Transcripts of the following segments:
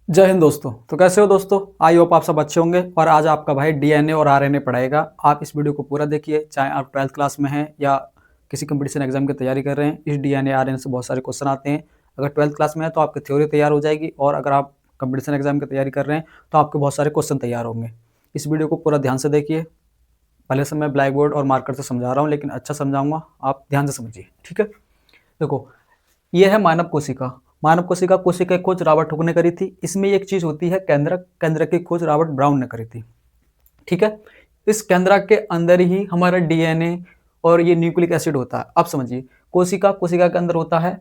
जय हिंद दोस्तों। तो कैसे हो दोस्तों? आई होप आप सब अच्छे होंगे। और आज आपका भाई डीएनए और आरएनए पढ़ाएगा। आप इस वीडियो को पूरा देखिए, चाहे आप 12th क्लास में हैं या किसी कंपटीशन एग्जाम की तैयारी कर रहे हैं। इस डीएनए आरएनए से बहुत सारे क्वेश्चन आते हैं। अगर 12th क्लास में है तो आपकी थ्योरी तैयार हो जाएगी, और अगर आप कंपटीशन एग्जाम की तैयारी कर रहे हैं तो आपके बहुत सारे क्वेश्चन तैयार होंगे। इस वीडियो को पूरा ध्यान से देखिए। पहले से मैं ब्लैक बोर्ड और मार्कर से समझा रहा हूँ, लेकिन अच्छा समझाऊंगा, आप ध्यान से समझिए, ठीक है। देखो, ये है मानव कोशिका। मानव कोशिका की खोज रॉबर्ट हुक ने करी थी। इसमें एक चीज होती है केंद्रक। केंद्रक की खोज रॉबर्ट ब्राउन ने करी थी, ठीक है। इस केंद्रक के अंदर ही हमारा डीएनए और ये न्यूक्लिक एसिड होता है। अब समझिए, कोशिका के अंदर होता है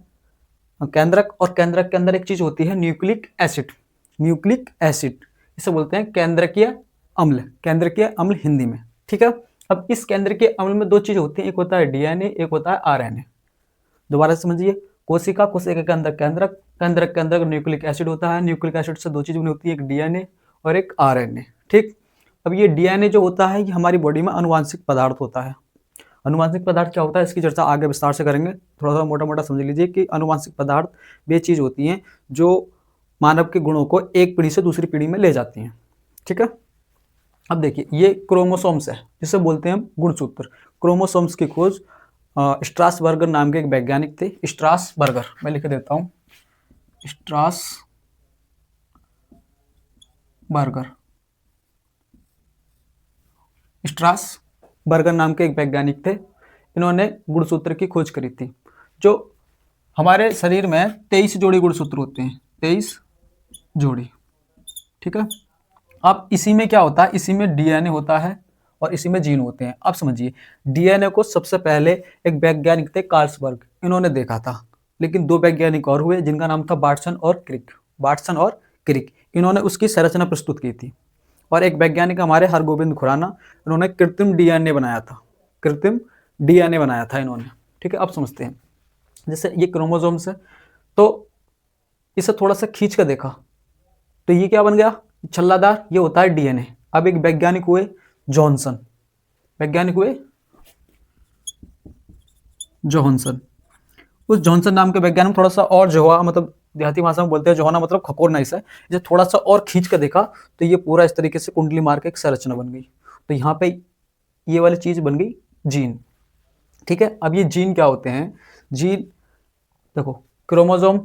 केंद्रक, और केंद्रक के अंदर एक चीज होती है न्यूक्लिक एसिड। न्यूक्लिक एसिड इसे बोलते हैं केंद्रकीय अम्ल। केंद्रकीय अम्ल हिंदी में, ठीक है। अब इस केंद्रकीय अम्ल में दो चीज होती हैं, एक होता है डीएनए, एक होता है आरएनए। दोबारा समझिए, कोशिका के अंदर केंद्रक, केंद्रक के अंदर न्यूक्लिक एसिड होता है। न्यूक्लिक एसिड से दो चीज बनी होती है, एक डीएनए और एक आरएनए, ठीक। अब ये डीएनए जो होता है, ये हमारी बॉडी में अनुवांशिक पदार्थ होता है। अनुवांशिक पदार्थ क्या होता है, इसकी चर्चा आगे विस्तार से करेंगे। थोड़ा सा मोटा मोटा समझ लीजिए कि अनुवांशिक पदार्थ वे चीज होती हैं जो मानव के गुणों को एक पीढ़ी से दूसरी पीढ़ी में ले जाती हैं, ठीक है। अब देखिए, ये क्रोमोसोम्स है, जिसे बोलते हैं हम गुणसूत्र। क्रोमोसोम्स की खोज स्ट्रासबर्गर नाम के एक वैज्ञानिक थे। स्ट्रासबर्गर, मैं लिख देता हूं, स्ट्रासबर्गर। स्ट्रासबर्गर नाम के एक वैज्ञानिक थे। इन्होंने गुणसूत्र की खोज करी थी। जो हमारे शरीर में 23 जोड़ी गुणसूत्र होते हैं, 23 जोड़ी, ठीक है। अब इसी में क्या होता है, इसी में डीएनए होता है और इसी में जीन होते हैं। अब समझिए, डीएनए को सबसे पहले एक वैज्ञानिक थे कार्लसबर्ग, इन्होंने देखा था। लेकिन दो वैज्ञानिक और हुए जिनका नाम था वाटसन और क्रिक। वाटसन और क्रिक, इन्होंने उसकी संरचना प्रस्तुत की थी। और एक वैज्ञानिक हमारे हरगोविंद खुराना, इन्होंने कृत्रिम डीएनए बनाया था। कृत्रिम डीएनए बनाया था इन्होंने, ठीक है। अब समझते हैं, जैसे ये क्रोमोसोम्स है, तो इसे थोड़ा सा खींच कर देखा तो ये क्या बन गया, छल्लादार। ये होता है डीएनए। अब एक वैज्ञानिक हुए जॉनसन, वैज्ञानिक हुए जॉनसन। उस जॉनसन नाम के वैज्ञानिक थोड़ा सा और जोहा, मतलब देहाती भाषा में बोलते हैं जोहना, मतलब खकोरना इसे। इसे थोड़ा सा और खींच कर देखा तो ये पूरा इस तरीके से कुंडली मार के एक संरचना बन गई। तो यहाँ पे ये वाली चीज बन गई जीन, ठीक है। अब ये जीन क्या होते हैं, जीन देखो, क्रोमोसोम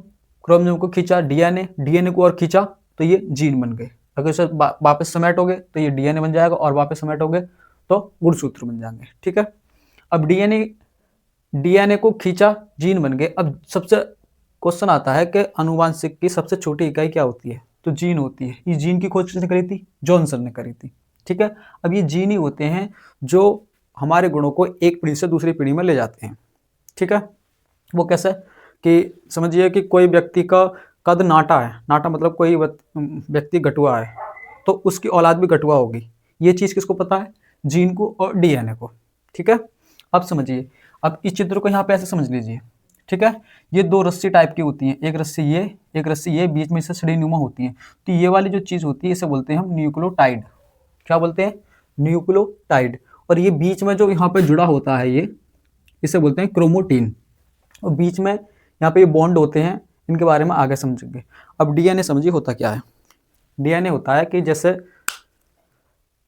को खींचा, डीएनए को और खींचा तो ये जीन बन गए। अगर इसे वापस समेटोगे तो ये डीएनए बन जाएगा, और वापस समेटोगे तो गुणसूत्र बन जाएंगे, ठीक है। अब डीएनए को खींचा, जीन बन गए। अब सबसे क्वेश्चन आता है कि आनुवंशिक की सबसे छोटी इकाई क्या होती है, तो जीन होती है। ये जीन की खोज किसने करी थी, जॉनसन ने करी थी, ठीक है। अब ये जीन ही होते हैं जो हमारे गुणों को एक पीढ़ी से दूसरी पीढ़ी में ले जाते हैं, ठीक है। वो कैसे, कि समझिए कि कोई व्यक्ति का कद नाटा है, नाटा मतलब कोई व्यक्ति गठुआ है, तो उसकी औलाद भी गठुआ होगी। ये चीज किसको पता है, जीन को और डीएनए को, ठीक है। अब समझिए, अब इस चित्र को यहाँ पे ऐसे समझ लीजिए, ठीक है। ये दो रस्सी टाइप की होती हैं, एक रस्सी ये, एक रस्सी ये, बीच में से श्रेणीनुमा होती है। तो ये वाली जो चीज होती है इसे बोलते हैं हम न्यूक्लियोटाइड। क्या बोलते हैं, न्यूक्लियोटाइड। और ये बीच में जो यहाँ पे जुड़ा होता है, ये इसे बोलते हैं क्रोमोटीन। और बीच में यहाँ पे ये बॉन्ड होते हैं, इनके बारे में आगे समझेंगे। अब डीएनए समझिए होता क्या है। डीएनए होता है कि जैसे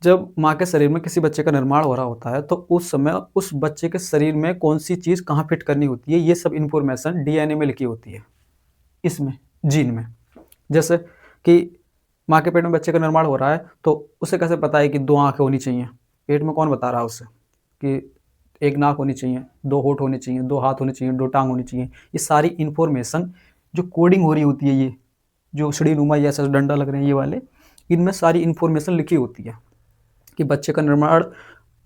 जब माँ के शरीर में किसी बच्चे का निर्माण हो रहा होता है, तो उस समय उस बच्चे के शरीर में कौन सी चीज़ कहाँ फिट करनी होती है, ये सब इन्फॉर्मेशन डीएनए में लिखी होती है, इसमें जीन में। जैसे कि माँ के पेट में बच्चे का निर्माण हो रहा है, तो उसे कैसे पता है कि 2 आँखें होनी चाहिए, पेट में कौन बता रहा है उसे कि 1 नाक होनी चाहिए, 2 होंठ होने चाहिए, 2 हाथ होने चाहिए, 2 टांग होनी चाहिए। ये सारी इन्फॉर्मेशन जो कोडिंग हो रही होती है, ये जो श्रेणीनुमा या ऐसा डंडा लग रहे हैं ये वाले, इनमें सारी इन्फॉर्मेशन लिखी होती है कि बच्चे का निर्माण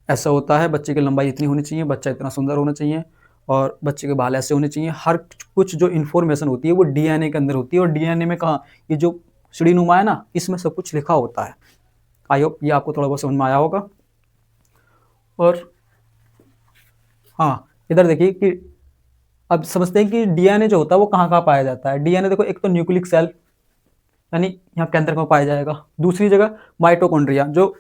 ऐसा होता है, बच्चे की लंबाई इतनी होनी चाहिए, बच्चा इतना सुंदर होना चाहिए, और बच्चे के बाल ऐसे होने चाहिए। हर कुछ जो इन्फॉर्मेशन होती है वो डीएनए के अंदर होती है। और डीएनए में कहाँ, ये जो श्रेणीनुमा है ना, इसमें सब कुछ लिखा होता है। आई होप ये आपको थोड़ा बहुत समझ में आया होगा। और हाँ, इधर देखिए कि अब समझते हैं कि डीएनए जो होता है वो कहाँ कहाँ पाया जाता है। डीएनए देखो, एक तो न्यूक्लिक सेल यानी यहाँ केंद्रक में पाया जाएगा। दूसरी जगह माइटोकॉन्ड्रिया, जो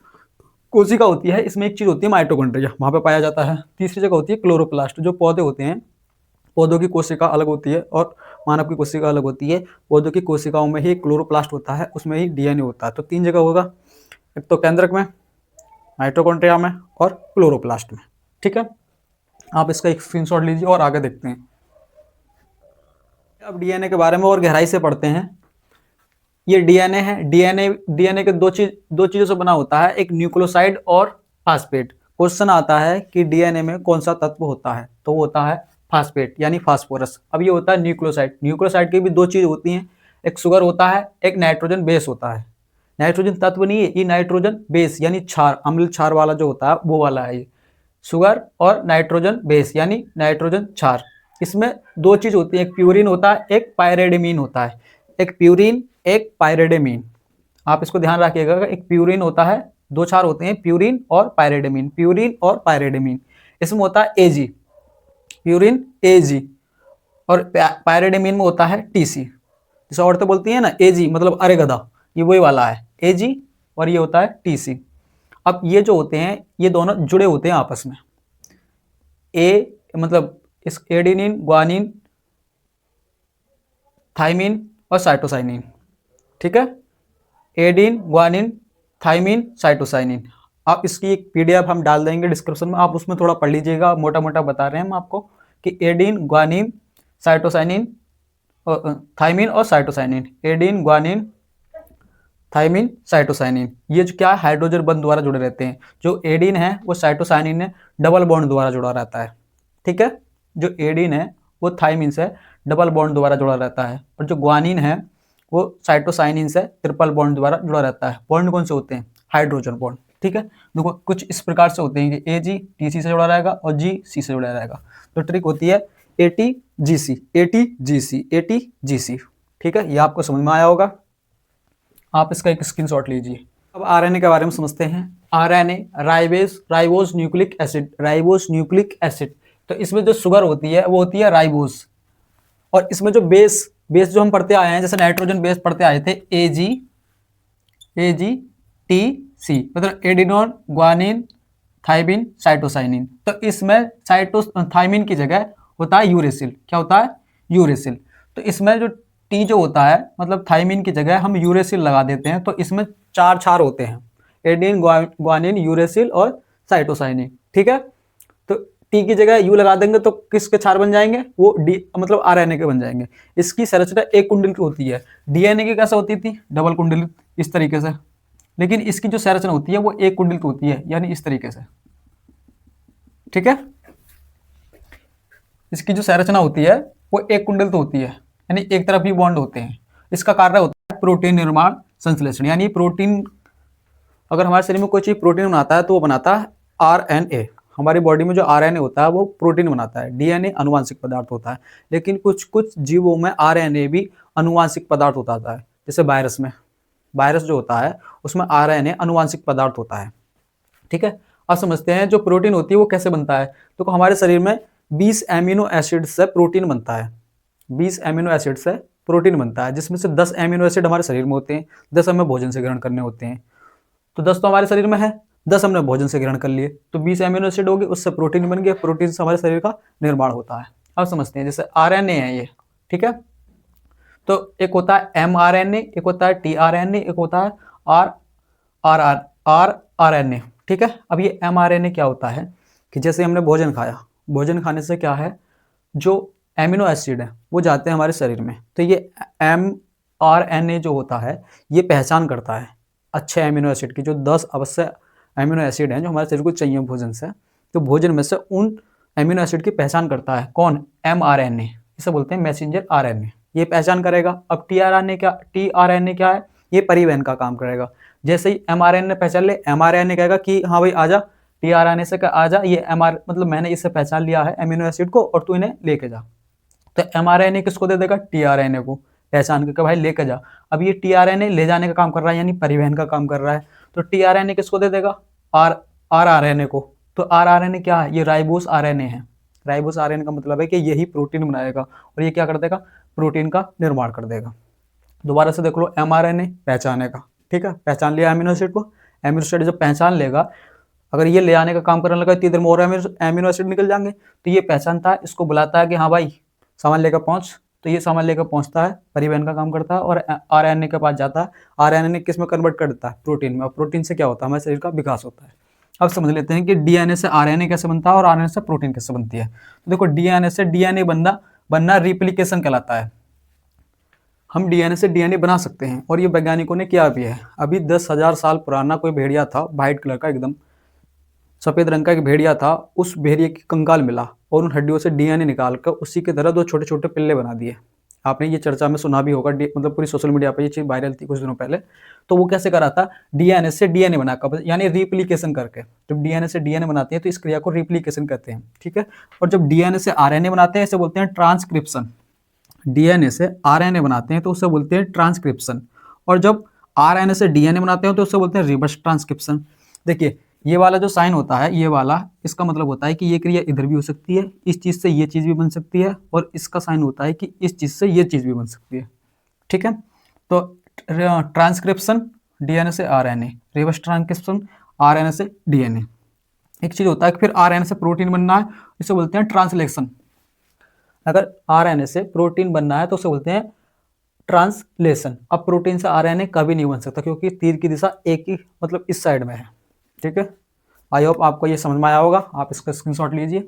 कोशिका होती है, इसमें एक चीज होती है माइटोकॉन्ड्रिया, वहाँ पे पाया जाता है। तीसरी जगह होती है क्लोरोप्लास्ट, जो पौधे होते हैं, पौधों की कोशिका अलग होती है और मानव की कोशिका अलग होती है। पौधों की कोशिकाओं में ही क्लोरोप्लास्ट होता है, उसमें ही डीएनए होता है। तो 3 जगह होगा, एक तो केंद्रक में, माइटोकॉन्ड्रिया में और क्लोरोप्लास्ट में। ठीक है, आप इसका एक स्क्रीनशॉट लीजिए और आगे देखते हैं। अब डीएनए के बारे में और गहराई से पढ़ते हैं। ये डीएनए है। डीएनए के दो चीजों से बना होता है, एक न्यूक्लियोसाइड और फास्फेट। क्वेश्चन आता है कि डीएनए में कौन सा तत्व होता है, तो वो होता है फास्फेट यानी फास्फोरस। अब ये होता है न्यूक्लियोसाइड। न्यूक्लियोसाइड की भी 2 चीज होती हैं, एक शुगर होता है, एक नाइट्रोजन बेस होता है। नाइट्रोजन तत्व नहीं है, ये नाइट्रोजन बेस यानी क्षार, अम्ल क्षार वाला जो होता है वो वाला है ये। शुगर और नाइट्रोजन बेस यानी नाइट्रोजन क्षार। इसमें 2 चीज होती है, एक प्यूरिन होता है, एक पायरेडिमीन होता है। एक प्यूरिन, एक पायरेडिमीन। आप इसको ध्यान रखिएगा, एक प्यूरिन होता है, 2 क्षार होते हैं, प्यूरिन और पायरेडिमीन। प्यूरिन और पायरेडिमीन। इसमें होता है एजी, प्यूरिन एजी, और पायरेडिमीन में होता है टीसी। जैसे औरतें बोलती है ना एजी मतलब अरे गधा, ये वही वाला है एजी, और ये होता है टीसी। अब ये जो होते हैं ये दोनों जुड़े होते हैं आपस में। ए मतलब इस एडेनिन, ग्वानिन, थाइमिन और साइटोसाइनिन। ठीक है, एडिन, ग्वानिन, थाइमिन, साइटोसाइनिन। आप इसकी एक पीडीएफ हम डाल देंगे डिस्क्रिप्शन में, आप उसमें थोड़ा पढ़ लीजिएगा। मोटा मोटा बता रहे हैं हम आपको कि एडिन, ग्वानिन, साइटोसाइनिन, थाइमिन और साइटोसाइनिन। एडिन, ग्वानिन, थाइमिन, साइटोसाइनिन, ये जो क्या है हाइड्रोजन बंध द्वारा जुड़े रहते हैं। जो एडिन है वो साइटोसाइनिन ने डबल बॉन्ड द्वारा जुड़ा रहता है। ठीक है, जो एडिन है वो थाइमिन से डबल बॉन्ड द्वारा जुड़ा रहता है, और जो ग्वानिन है वो साइटोसाइनिन से ट्रिपल बॉन्ड द्वारा जुड़ा रहता है। बॉन्ड कौन से होते हैं, हाइड्रोजन बॉन्ड। ठीक है, देखो कुछ इस प्रकार से होते हैं कि ए जी टी सी से जुड़ा रहेगा और जी सी से जुड़ा रहेगा। तो ट्रिक होती है A T G C, A T G C, A T G C. ठीक है, ये आपको समझ में आया होगा। आप इसका एक स्क्रीनशॉट लीजिए। अब आरएनए के बारे में समझते हैं। RNA ribose nucleic acid, ribose nucleic acid. तो इसमें जो शुगर होती है वो होती है राइबोज, और इसमें जो बेस जो हम पढ़ते आए हैं, जैसे नाइट्रोजन बेस पढ़ते आए थे ए जी टी सी, मतलब एडिनोन, ग्वानिन, थाइमिन, साइटोसाइनिन। तो इसमें थाइमिन की जगह होता है यूरेसिल। क्या होता है, यूरेसिल। तो इसमें जो टी जो होता है मतलब थाइमिन की जगह हम यूरेसिल लगा देते हैं। तो इसमें 4 क्षार होते हैं, एडिन, ग्वानिन, यूरेसिल और साइटोसाइनिन। ठीक है, तो टी की जगह यू लगा देंगे तो किसके क्षार बन जाएंगे, वो डी मतलब आरएनए के बन जाएंगे। इसकी संरचना एक कुंडल की होती है। डीएनए की कैसे होती थी, डबल कुंडलित इस तरीके से, लेकिन इसकी जो संरचना होती है वो एक कुंडल की होती है, यानी इस तरीके से। ठीक है, इसकी जो संरचना होती है वो एक कुंडल तो होती है, यानी एक तरफ ही बॉन्ड होते हैं। इसका कार्य होता है प्रोटीन निर्माण संश्लेषण, यानी प्रोटीन, अगर हमारे शरीर में कोई चीज प्रोटीन बनाता है तो वो बनाता है आरएनए। हमारी बॉडी में जो आरएनए होता है वो प्रोटीन बनाता है। डीएनए अनुवांशिक पदार्थ होता है, लेकिन कुछ जीवों में आरएनए भी अनुवांशिक पदार्थ होता है। जैसे वायरस जो होता है उसमें आरएनए अनुवांशिक पदार्थ होता है। ठीक है, अब समझते हैं जो प्रोटीन होती है वो कैसे बनता है। तो हमारे शरीर में 20 एमिनो एसिड से प्रोटीन बनता है। 20 एमिनो एसिड से प्रोटीन बनता है, जिसमें से 10 एमिनो एसिड हमारे शरीर में होते हैं, 10 हमें भोजन से ग्रहण करने होते हैं। तो 10 तो हमारे शरीर में है, 10 हमने भोजन से ग्रहण कर लिए, तो 20 एमिनो एसिड हो गए, उससे प्रोटीन बन गया। प्रोटीन से हमारे शरीर का निर्माण होता है। अब समझते हैं, जैसे आरएनए है ये। ठीक है, तो एक होता है एमआरएनए, एक होता है टीआरएनए, एक होता है आरआरएनए। ठीक है, अब ये एमआरएनए क्या होता है कि जैसे हमने भोजन खाया, भोजन खाने से क्या है, जो एमिनो एसिड है वो जाते हैं हमारे शरीर में। तो ये एमआरएनए जो होता है ये पहचान करता है अच्छे एमिनो एसिड की, जो 10 आवश्यक एमिनो एसिड हैं जो हमारे शरीर को चाहिए भोजन से। तो भोजन में से उन एमिनो एसिड की पहचान करता है कौन, एमआरएनए। इसे बोलते हैं मैसेंजर आरएनए। ये पहचान करेगा। अब टीआरएनए क्या है, ये परिवहन का काम करेगा। जैसे ही एमआरएनए पहचान ले, एमआरएनए कहेगा कि हाँ भाई आजा, टीआरएनए से आ जा, ये मतलब मैंने इससे पहचान लिया है एमिनो एसिड को और तू इन्हें लेके जा। तो एमआरएनए किसको दे देगा, टीआरएनए को पहचान करके भाई लेके जा। अब ये टीआरएनए ले जाने का काम कर रहा है, यानी परिवहन का काम कर रहा है। तो टीआरएनए किसको दे देगा, आरआरएनए को। तो आरआरएनए क्या है, ये राइबोस आरएनए है। राइबोस आरएनए का मतलब है कि यही प्रोटीन बनाएगा और ये क्या कर देगा, प्रोटीन का निर्माण कर देगा। दोबारा से देख लो, एमआरएनए पहचानेगा। ठीक है, पहचान लिया एमिनो एसिड को। एमिनो एसिड जब पहचान लेगा, अगर ये ले आने का काम करने लगा तो इधर में और एमिनो एसिड निकल जाएंगे। तो ये पहचानता है, इसको बुलाता है कि हाँ भाई सामान लेकर पहुंच, तो ये सामान लेकर पहुंचता है, परिवहन का काम करता है और आरएनए के पास जाता है। आरएनए किस में कन्वर्ट कर देता है? प्रोटीन में। और प्रोटीन से क्या होता है? हमारे शरीर का विकास होता है। अब समझ लेते हैं कि डीएनए से आरएनए कैसे बनता है और आरएनए से प्रोटीन कैसे बनती है। तो देखो, डीएनए से डीएनए बनना रिप्लिकेशन कहलाता है। हम डीएनए से डीएनए बना सकते हैं और ये वैज्ञानिकों ने किया भी है। अभी 10,000 साल पुराना कोई भेड़िया था, व्हाइट कलर का, एकदम सफेद रंग का एक भेड़िया था। उस भेड़िए की कंकाल मिला और उन हड्डियों से डीएनए निकालकर उसी की तरह 2 छोटे छोटे पिल्ले बना दिए। आपने ये चर्चा में सुना भी होगा, मतलब पूरी सोशल मीडिया पर ये चीज वायरल थी कुछ दिनों पहले। तो वो कैसे करा था? डीएनए से डीएनए बनाकर, यानी रिप्लिकेशन करके। जब डीएनए से डीएनए बनाते हैं तो इस क्रिया को रिप्लिकेशन कहते हैं, ठीक है। और जब डीएनए से आरएनए बनाते हैं, इसे बोलते हैं ट्रांसक्रिप्शन। डीएनए से आरएनए बनाते हैं तो उसे बोलते हैं ट्रांसक्रिप्शन। और जब आरएनए से डीएनए बनाते हैं तो उसे बोलते हैं रिवर्स ट्रांसक्रिप्शन। देखिए, ये वाला जो साइन होता है, ये वाला, इसका मतलब होता है कि ये क्रिया इधर भी हो सकती है, इस चीज से ये चीज भी बन सकती है, और इसका साइन होता है कि इस चीज से ये चीज भी बन सकती है, ठीक है। तो ट्रांसक्रिप्शन डीएनए से आरएनए, रिवर्स ट्रांसक्रिप्शन आरएनए से डीएनए। एक चीज होता है कि फिर आरएनए से प्रोटीन बनना है, इसे बोलते हैं ट्रांसलेशन। अगर आरएनए से प्रोटीन बनना है तो उसे बोलते हैं ट्रांसलेशन। अब प्रोटीन से आरएनए कभी नहीं बन सकता क्योंकि तीर की दिशा एक ही, मतलब इस साइड में है, ठीक है। आई होप आपको ये समझ में आया होगा। आप इसका स्क्रीनशॉट लीजिए।